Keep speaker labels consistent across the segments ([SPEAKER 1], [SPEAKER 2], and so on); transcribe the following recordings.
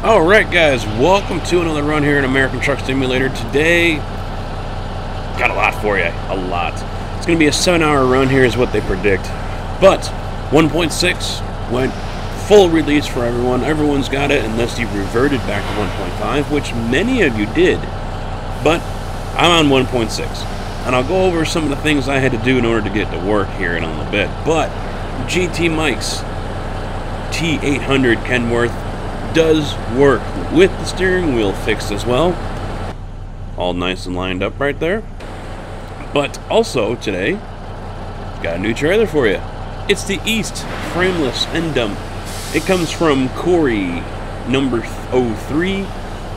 [SPEAKER 1] Alright guys, welcome to another run here in American Truck Simulator. Today, got a lot for you, a lot. It's going to be a 7-hour run here is what they predict. But 1.6 went full release for everyone. Everyone's got it unless you've reverted back to 1.5, which many of you did. But I'm on 1.6. And I'll go over some of the things I had to do in order to get to work here in a little bit. But GT Mike's T800 Kenworth does work with the steering wheel fixed as well. All nice and lined up right there. But also today, got a new trailer for you. It's the East frameless end dump. It comes from Corey number 03.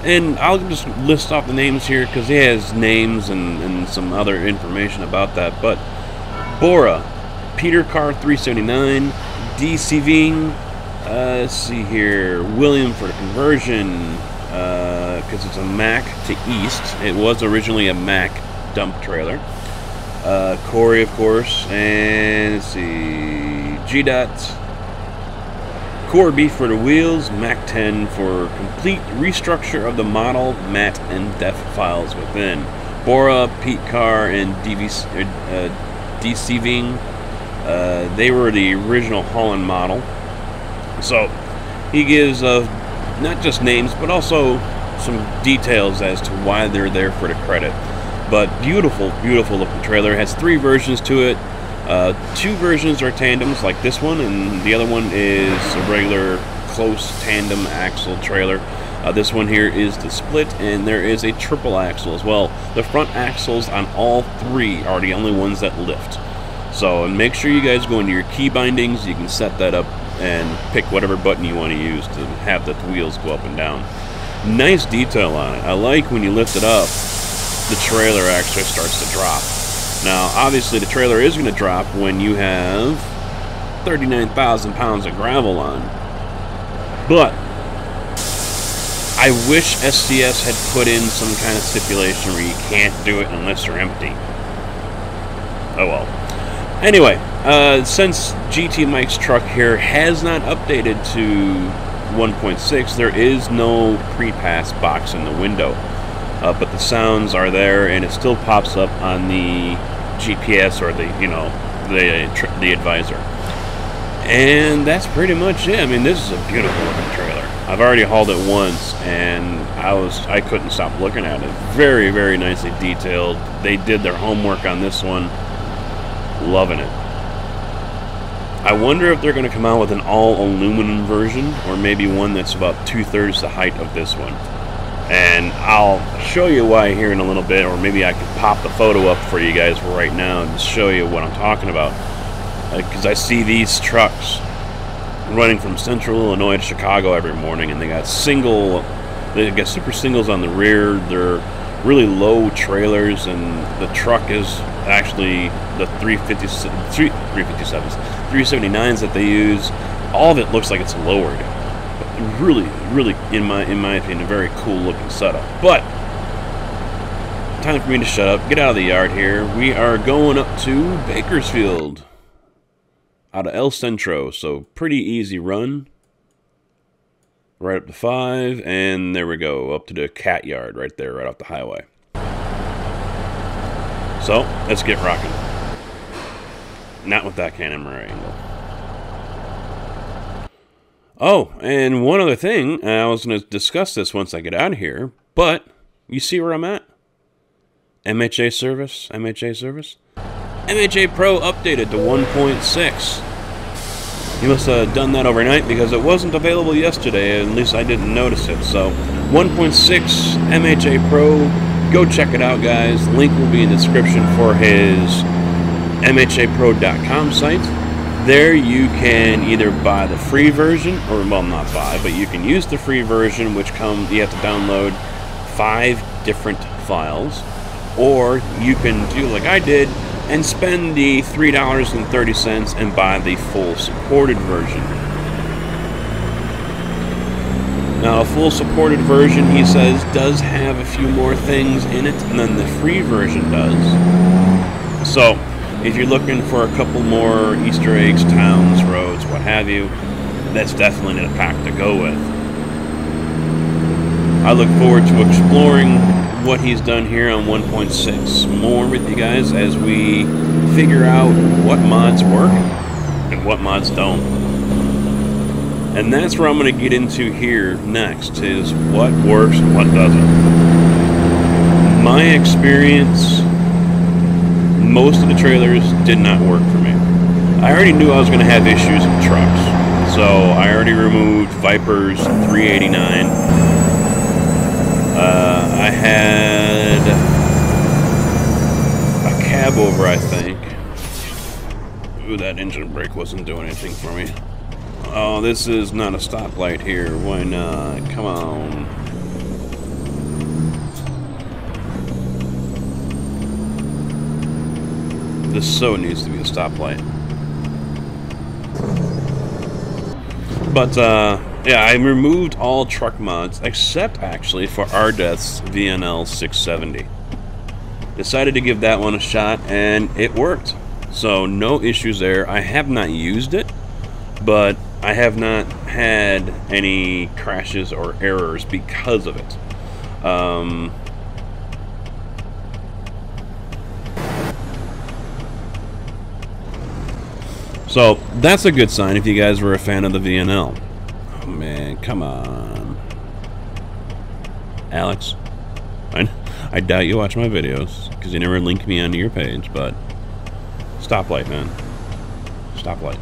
[SPEAKER 1] And I'll just list off the names here because he has names and some other information about that. But Bora, Peter Car 379, DCVing. Let's see here. William for the conversion, because it's a Mack to East. It was originally a Mack dump trailer. Corey, of course, and let's see. G-Dot. Corby for the wheels. Mac 10 for complete restructure of the model, mat, and def files within. Bora, Pete Carr, and DCVing. They were the original Holland model. So, he gives not just names, but also some details as to why they're there for the credit. But beautiful, beautiful looking trailer. It has 3 versions to it. 2 versions are tandems, like this one, and the other one is a regular close tandem axle trailer. This one here is the split, and there is a triple axle as well. The front axles on all 3 are the only ones that lift. So, make sure you guys go into your key bindings. You can set that up and pick whatever button you want to use to have the wheels go up and down. Nice detail on it. I like when you lift it up, the trailer actually starts to drop. Now, obviously, the trailer is going to drop when you have 39,000 pounds of gravel on. But I wish SCS had put in some kind of stipulation where you can't do it unless you're empty. Oh well. Anyway, since GT Mike's truck here has not updated to 1.6, there is no pre-pass box in the window. But the sounds are there, and it still pops up on the GPS or the advisor. And that's pretty much it. I mean, this is a beautiful looking trailer. I've already hauled it once, and I couldn't stop looking at it. Very, very nicely detailed. They did their homework on this one. Loving it. I wonder if they're going to come out with an all-aluminum version, or maybe one that's about 2/3 the height of this one. And I'll show you why here in a little bit, or maybe I could pop the photo up for you guys right now and show you what I'm talking about. Because I see these trucks running from Central Illinois to Chicago every morning, and they got super singles on the rear. They're really low trailers, and the truck is actually the 379s that they use. All of it looks like it's lowered. Really, really, in my opinion, a very cool looking setup. But time for me to shut up, get out of the yard here. We are going up to Bakersfield out of El Centro, so pretty easy run. Right up to 5, and there we go, up to the cat yard right there, right off the highway. So, let's get rocking. Not with that camera angle. Oh, and one other thing, I was going to discuss this once I get out of here, but you see where I'm at? MHA service. MHApro updated to 1.6. You must have done that overnight because it wasn't available yesterday, at least I didn't notice it. So, 1.6 MHApro, go check it out, guys. Link will be in the description for his MHApro.com site. There you can either buy the free version, or, well, not buy, but you can use the free version, which you have to download 5 different files, or you can do like I did, and spend the $3.30 and buy the full supported version. Now, a full supported version, he says, does have a few more things in it than the free version does. So, if you're looking for a couple more Easter eggs, towns, roads, what have you, that's definitely the pack to go with. I look forward to exploring what he's done here on 1.6 more with you guys as we figure out what mods work and what mods don't. And that's where I'm going to get into here next, is what works and what doesn't. My experience, most of the trailers did not work for me. I already knew I was going to have issues with trucks, so I already removed Viper's 389. I had a cab over, I think. Ooh, that engine brake wasn't doing anything for me. Oh, this is not a stoplight here. Why not? Come on. This so needs to be a stoplight. But, yeah, I removed all truck mods, except, actually, for Ardeth's VNL 670. Decided to give that one a shot, and it worked. So, no issues there. I have not used it, but I have not had any crashes or errors because of it. So, that's a good sign if you guys were a fan of the VNL. Oh man, come on. Alex, I doubt you watch my videos, because you never link me onto your page, but stoplight, man. Stoplight.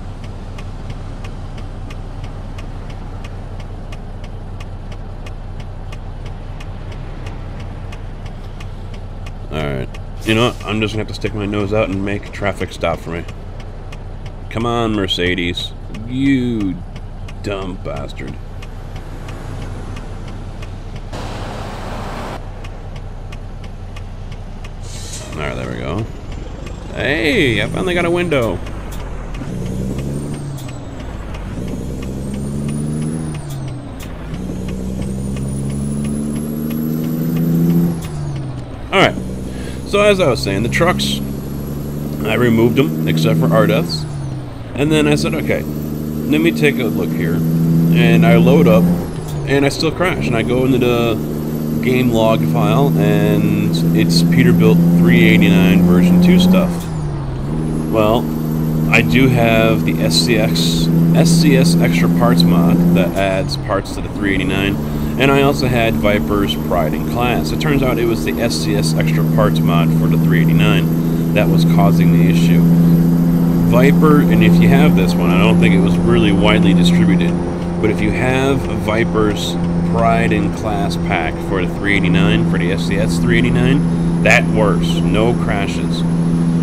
[SPEAKER 1] Alright. You know what? I'm just going to have to stick my nose out and make traffic stop for me. Come on, Mercedes. You dumb bastard. Alright, there we go. Hey, I finally got a window. Alright. So as I was saying, the trucks, I removed them, except for Ardeth's. And then I said, okay, let me take a look here. And I load up, and I still crash. And I go into the game log file, and it's Peterbilt 389 version 2 stuff. Well, I do have the SCS Extra Parts mod that adds parts to the 389. And I also had Viper's Pride in Class. It turns out it was the SCS Extra Parts mod for the 389 that was causing the issue. Viper, and if you have this one, I don't think it was really widely distributed, but if you have Viper's Pride in Class pack for the 389, for the SCS 389, that works. No crashes.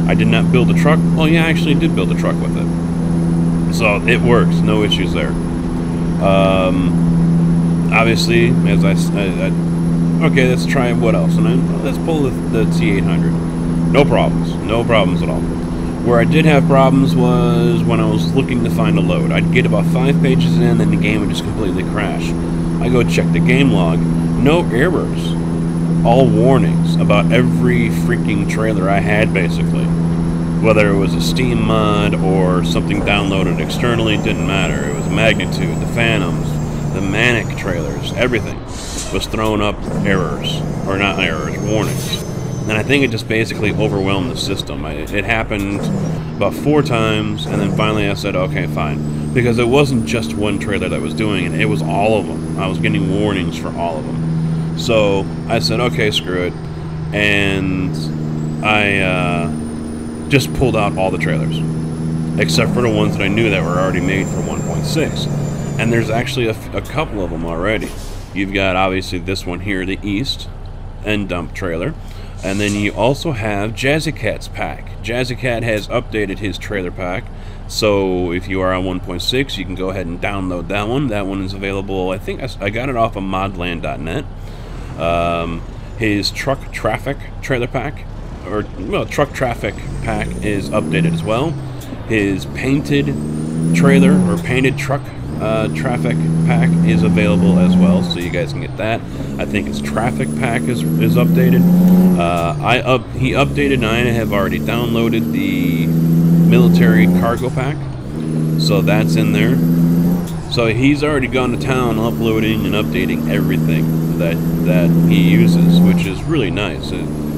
[SPEAKER 1] I did not build a truck. Oh yeah, I actually did build a truck with it. So it works. No issues there. Obviously, as okay, let's try what else? And then let's pull the T800. No problems. No problems at all. Where I did have problems was when I was looking to find a load. I'd get about 5 pages in, then the game would just completely crash. I go check the game log. No errors. All warnings about every freaking trailer I had, basically. Whether it was a Steam mod or something downloaded externally, didn't matter. It was Magnitude, the Phantoms, the Manic trailers, everything was throwing up errors. Or not errors, warnings. And I think it just basically overwhelmed the system. It happened about 4 times, and then finally I said, okay, fine. Because it wasn't just one trailer that was doing it, it was all of them. I was getting warnings for all of them. So I said, okay, screw it. And I just pulled out all the trailers. Except for the ones that I knew that were already made for 1.6. And there's actually a couple of them already. You've got, obviously, this one here, the East and Dump trailer. And then you also have Jazzy Cat's pack. Jazzy Cat has updated his trailer pack. So if you are on 1.6, you can go ahead and download that one. That one is available, I think I got it off of modland.net. His Truck Traffic trailer pack, or, well, Truck Traffic pack is updated as well. His painted trailer, or painted truck traffic pack is available as well, so you guys can get that. I think his traffic pack is updated. He updated, and I have already downloaded the military cargo pack, so that's in there. So he's already gone to town uploading and updating everything. that he uses, which is really nice.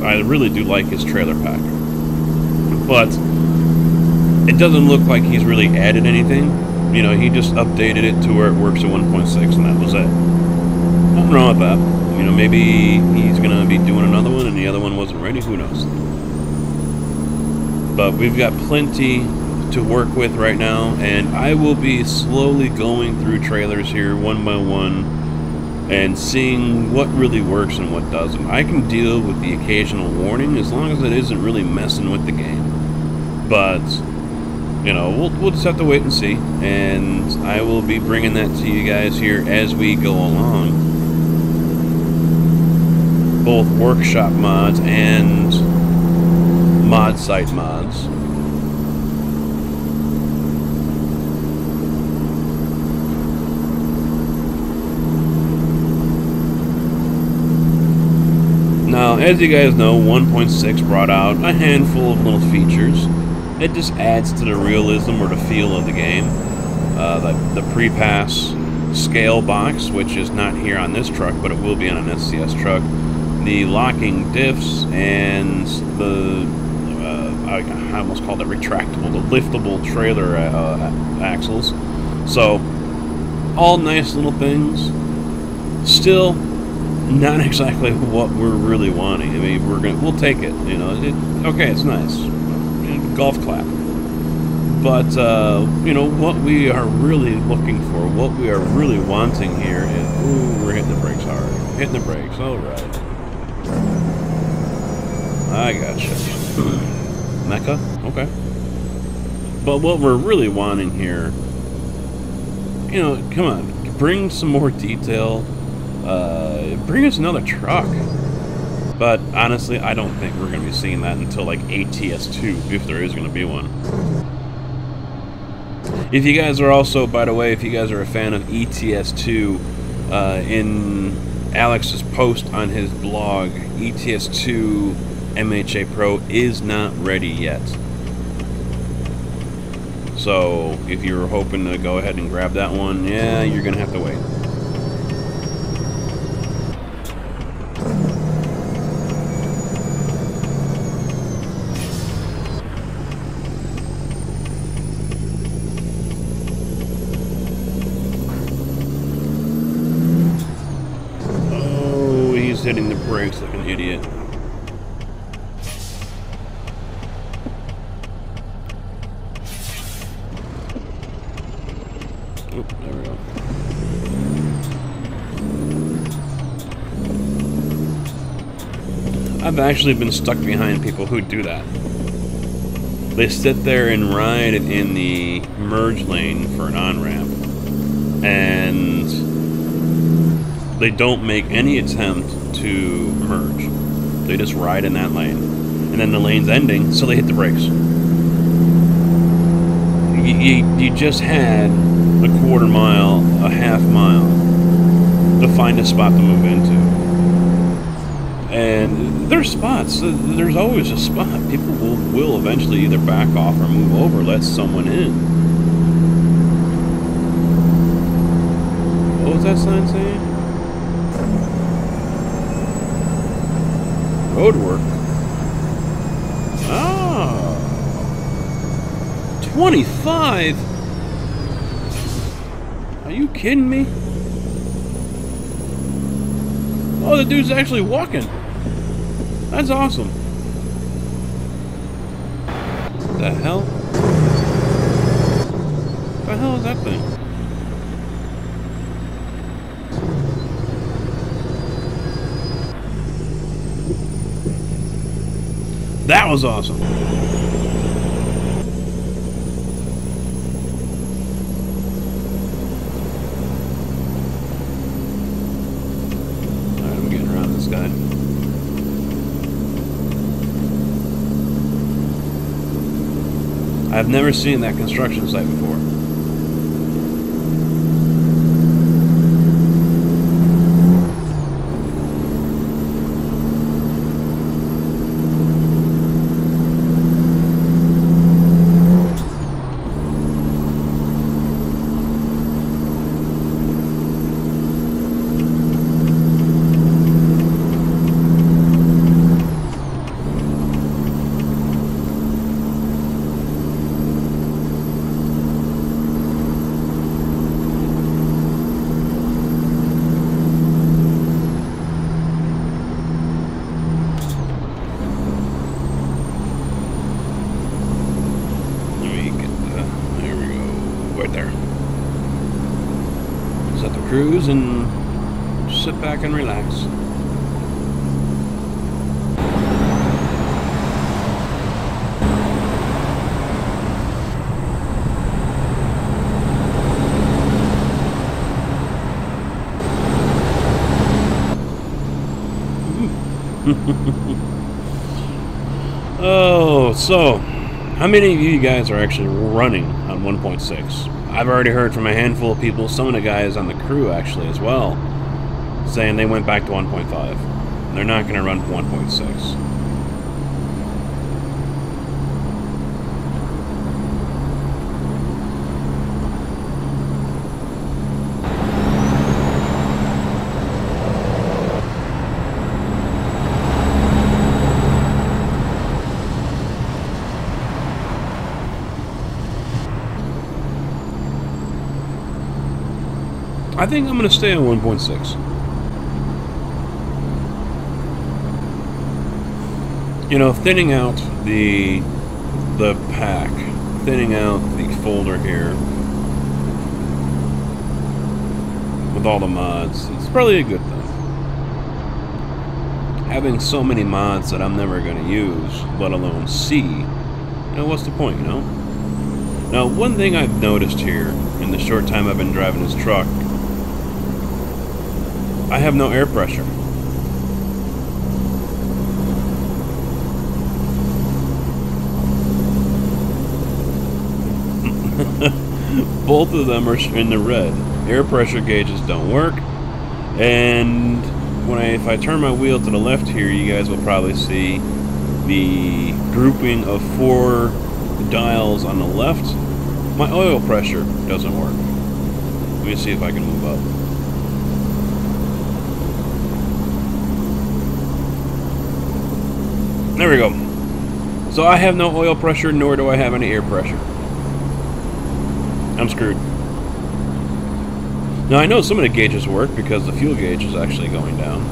[SPEAKER 1] I really do like his trailer pack, but it doesn't look like he's really added anything. You know, he just updated it to where it works at 1.6, and that was it. Nothing wrong with that. You know, maybe he's gonna be doing another one, and the other one wasn't ready. Who knows? But we've got plenty to work with right now, and I will be slowly going through trailers here one by one and seeing what really works and what doesn't. I can deal with the occasional warning as long as it isn't really messing with the game. But, you know, we'll just have to wait and see, and I will be bringing that to you guys here as we go along. Both workshop mods and mod site mods. Now, as you guys know, 1.6 brought out a handful of little features. It just adds to the realism or the feel of the game. The pre-pass scale box, which is not here on this truck, but it will be on an SCS truck. The locking diffs and the, I almost called it retractable, the liftable trailer axles. So, all nice little things. Still, not exactly what we're really wanting. I mean, we'll take it. You know, okay, it's nice, golf clap. But you know what we are really looking for, what we are really wanting here is, ooh, we're hitting the brakes hard. Hitting the brakes. All right. I gotcha. Mecca. Okay. But what we're really wanting here, you know, come on, bring some more detail. Bring us another truck. But honestly, I don't think we're going to be seeing that until like ATS2, if there is going to be one. If you guys are also, by the way, if you guys are a fan of ETS2, in Alex's post on his blog, ETS2 MHApro is not ready yet. So if you were hoping to go ahead and grab that one, yeah, you're going to have to wait. Hitting the brakes like an idiot. Oop, there we go. I've actually been stuck behind people who do that. They sit there and ride in the merge lane for an on-ramp, and they don't make any attempt to merge. They just ride in that lane, and then the lane's ending, so they hit the brakes. You just had a quarter mile, a half mile to find a spot to move into, and there's spots. There's always a spot. People will eventually either back off or move over, let someone in. What was that sign saying? Road work. Oh. 25? Are you kidding me? Oh, the dude's actually walking. That's awesome. The hell? What the hell is that thing? That was awesome. Alright, I'm getting around this guy. I've never seen that construction site before. cruise and sit back and relax. Oh, so how many of you guys are actually running on 1.6? I've already heard from a handful of people, some of the guys on the crew actually as well, saying they went back to 1.5. They're not going to run 1.6. I think I'm going to stay on 1.6. You know, thinning out the pack, thinning out the folder here with all the mods, it's probably a good thing. Having so many mods that I'm never going to use, let alone see, you know, what's the point, you know? Now, one thing I've noticed here in the short time I've been driving this truck, I have no air pressure. Both of them are in the red. Air pressure gauges don't work, and if I turn my wheel to the left here, you guys will probably see the grouping of 4 dials on the left. My oil pressure doesn't work. Let me see if I can move up. There we go. So I have no oil pressure, nor do I have any air pressure. I'm screwed. Now I know some of the gauges work because the fuel gauge is actually going down.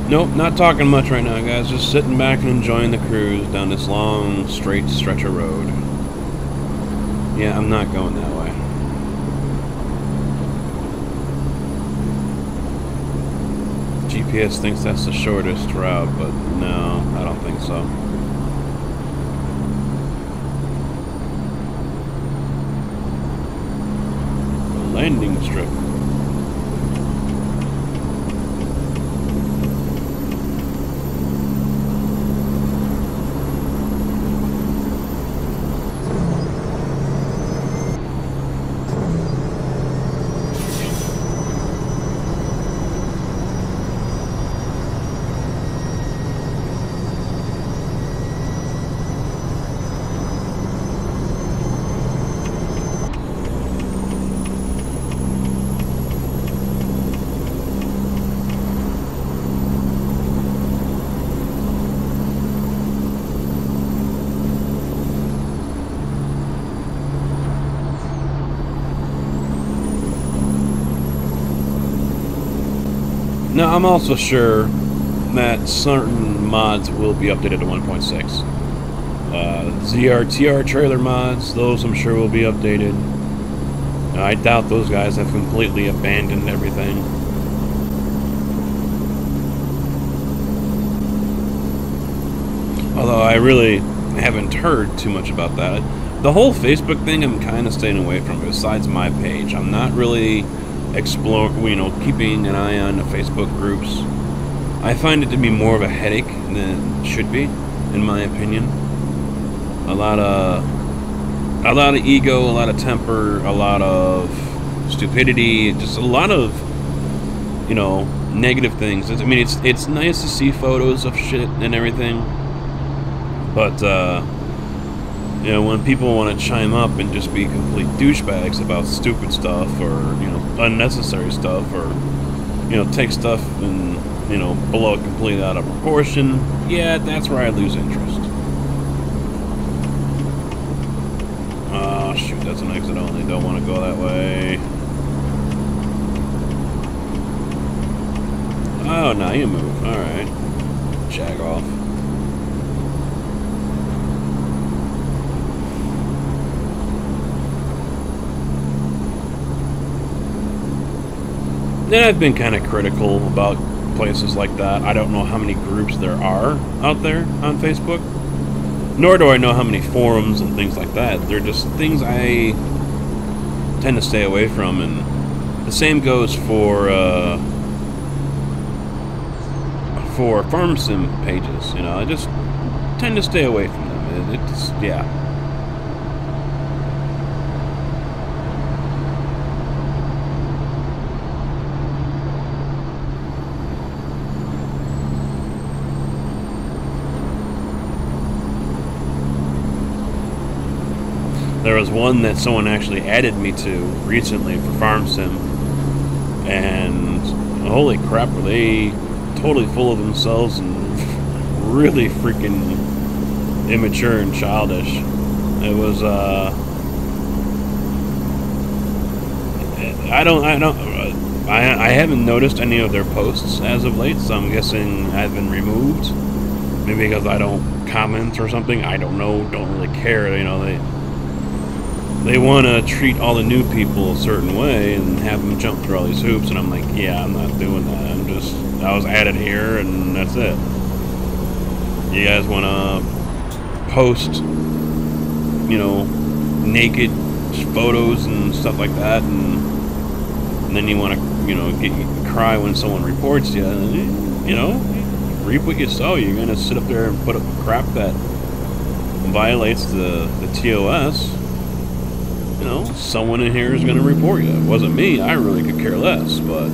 [SPEAKER 1] Nope, not talking much right now, guys. Just sitting back and enjoying the cruise down this long, straight stretch of road. Yeah, I'm not going that way. GPS thinks that's the shortest route, but no, I don't think so. Landing strip. Now, I'm also sure that certain mods will be updated to 1.6. ZRTR trailer mods, those I'm sure will be updated. I doubt those guys have completely abandoned everything. Although I really haven't heard too much about that. The whole Facebook thing I'm kind of staying away from, besides my page. I'm not really explore, keeping an eye on the Facebook groups. I find it to be more of a headache than it should be, in my opinion. A lot of ego, a lot of temper, a lot of stupidity, just a lot of, negative things. I mean, it's nice to see photos of shit and everything, but when people want to chime up and just be complete douchebags about stupid stuff or unnecessary stuff, or take stuff and blow it completely out of proportion, yeah, that's where I lose interest. Oh shoot, that's an exit only. Don't want to go that way. Oh, now you move. Alright. Jag off. Then I've been kind of critical about places like that. I don't know how many groups there are out there on Facebook, nor do I know how many forums and things like that. They're just things I tend to stay away from, and the same goes for farm sim pages. I just tend to stay away from them. It's yeah. There was one that someone actually added me to recently for farm sim, and holy crap, were they totally full of themselves and really freaking immature and childish. It was I haven't noticed any of their posts as of late, so I'm guessing I've been removed, maybe because I don't comment or something. I don't know, don't really care. They want to treat all the new people a certain way and have them jump through all these hoops, and I'm like, yeah, I'm not doing that. I was added here, and that's it. You guys want to post, naked photos and stuff like that, and then you want to, cry when someone reports you, reap what you sow. You're going to sit up there and put up crap that violates the TOS. Someone in here is going to report you. It wasn't me. I really could care less, but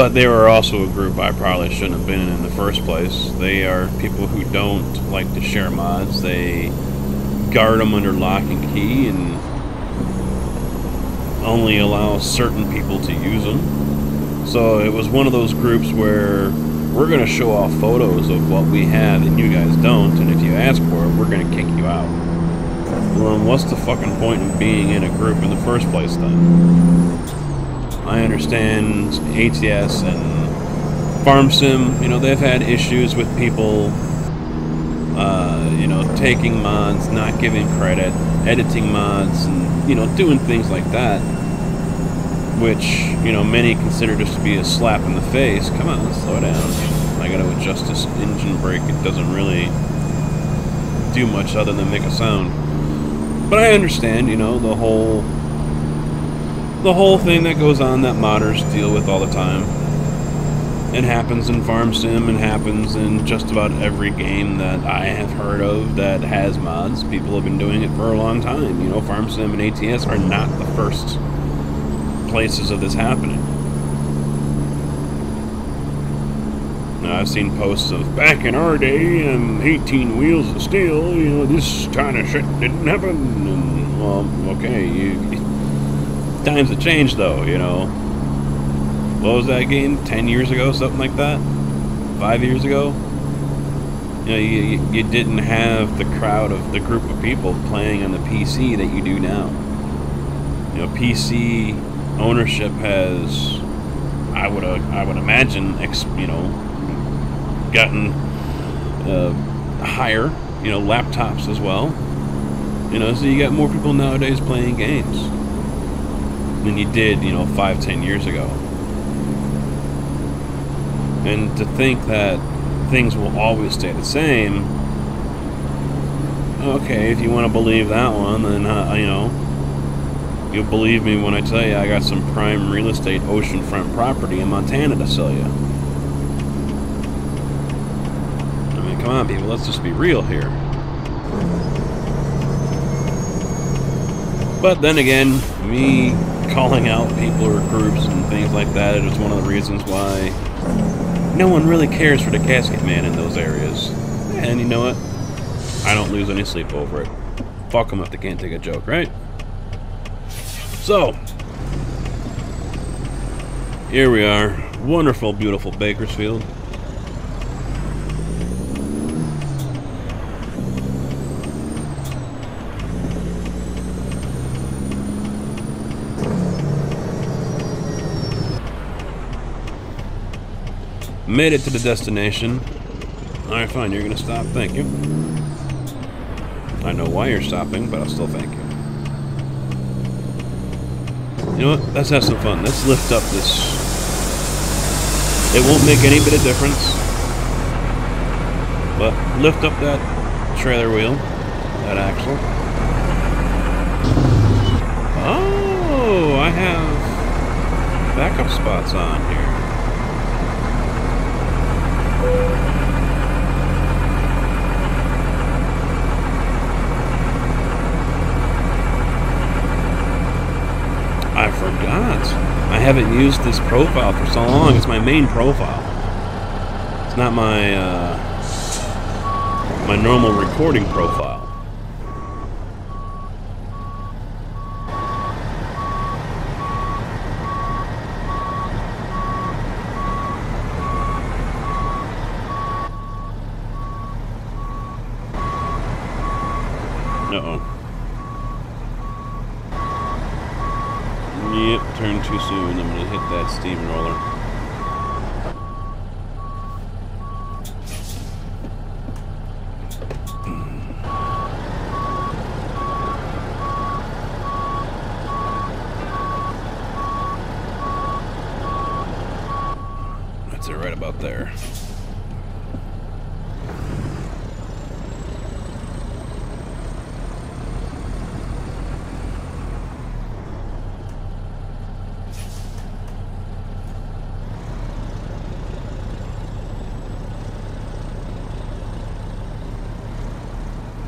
[SPEAKER 1] they were also a group I probably shouldn't have been in the first place. They are people who don't like to share mods. They guard them under lock and key and only allow certain people to use them. So it was one of those groups where we're going to show off photos of what we have and you guys don't, and if you ask for it, we're going to kick you out. Well, then what's the fucking point in being in a group in the first place then? I understand ATS and Farm Sim, they've had issues with people, taking mods, not giving credit, editing mods, and, doing things like that, which, many consider just to be a slap in the face. Come on, slow down. I gotta adjust this engine brake. It doesn't really do much other than make a sound. But I understand, the whole thing that goes on that modders deal with all the time. It happens in Farm Sim and happens in just about every game that I have heard of that has mods. People have been doing it for a long time. Farm Sim and ATS are not the first places of this happening. Now, I've seen posts of, back in our day, 18 wheels of steel, this kind of shit didn't happen. And, well, okay, times have changed, though, What was that game? 10 years ago, something like that? 5 years ago? You didn't have the crowd of the group of people playing on the PC that you do now. PC ownership has, I would imagine, gotten higher. Laptops as well. So you got more people nowadays playing games. than you did, 5-10 years ago. And to think that things will always stay the same, okay, if you want to believe that one, then, you'll believe me when I tell you I got some prime real estate oceanfront property in Montana to sell you. I mean, come on, people, let's just be real here. But then again, me calling out people or groups and things like that is one of the reasons why no one really cares for the casket man in those areas. And you know what? I don't lose any sleep over it. Fuck them if they can't take a joke, right? So, here we are. Wonderful, beautiful Bakersfield. Made it to the destination. Alright, fine, you're gonna stop. Thank you. I know why you're stopping, but I'll still thank you. You know what? Let's have some fun. Let's lift up this. It won't make any bit of difference. But lift up that trailer wheel. That axle. Oh, I have backup spots on here. I forgot. I haven't used this profile for so long. It's my main profile. It's not my my normal recording profile. Uh-oh. Yep, turn too soon. I'm gonna hit that steamroller. That's it right about there.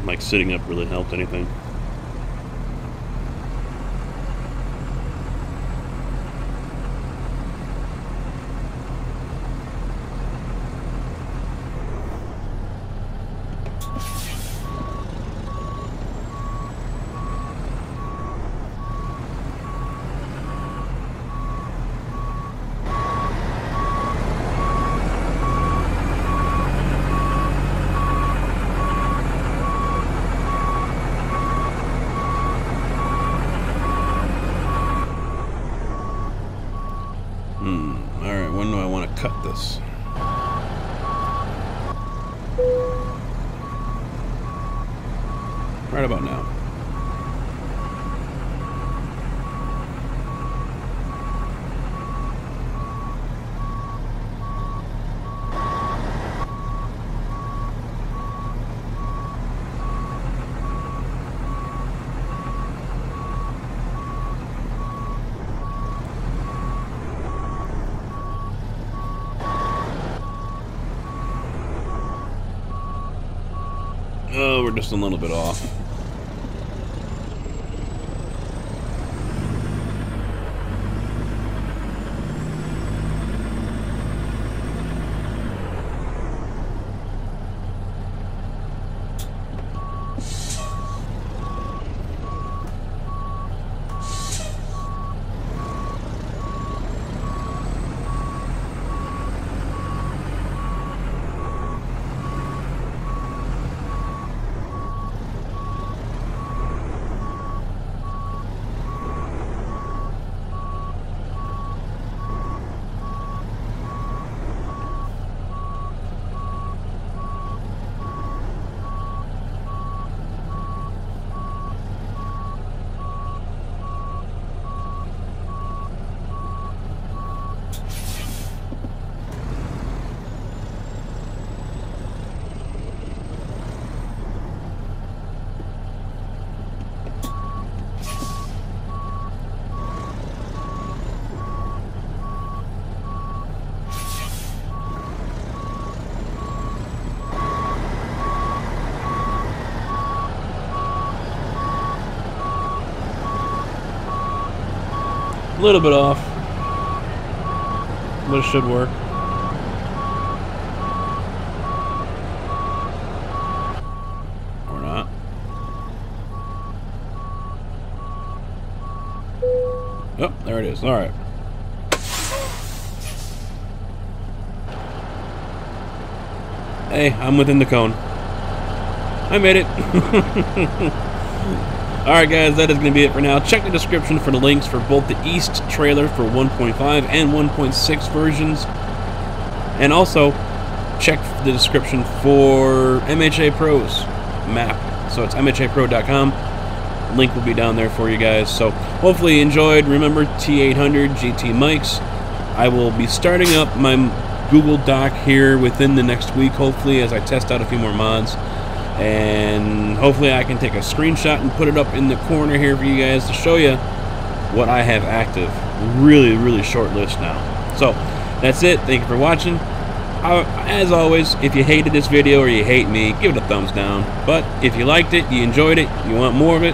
[SPEAKER 1] Like sitting up really helped anything. Alright, when do I want to cut this? Right about now. Oh, we're just a little bit off. A little bit off, but it should work. Or not. Oh, there it is. All right. Hey, I'm within the cone. I made it. Alright guys, that is going to be it for now. Check the description for the links for both the East trailer for 1.5 and 1.6 versions. And also, check the description for MHApro's map. So it's MHApro.com. Link will be down there for you guys. So hopefully you enjoyed. Remember, T800 GT mics. I will be starting up my Google Doc here within the next week, hopefully, as I test out a few more mods. And hopefully I can take a screenshot and put it up in the corner here for you guys to show you what I have active. Really short list now. So that's it. Thank you for watching. As always, if you hated this video or you hate me, give it a thumbs down. But if you liked it, you enjoyed it, you want more of it,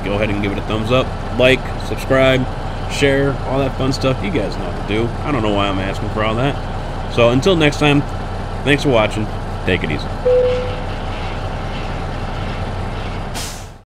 [SPEAKER 1] go ahead and give it a thumbs up, like, subscribe, share, all that fun stuff. You guys know what to do. I don't know why I'm asking for all that. So until next time, thanks for watching. Take it easy.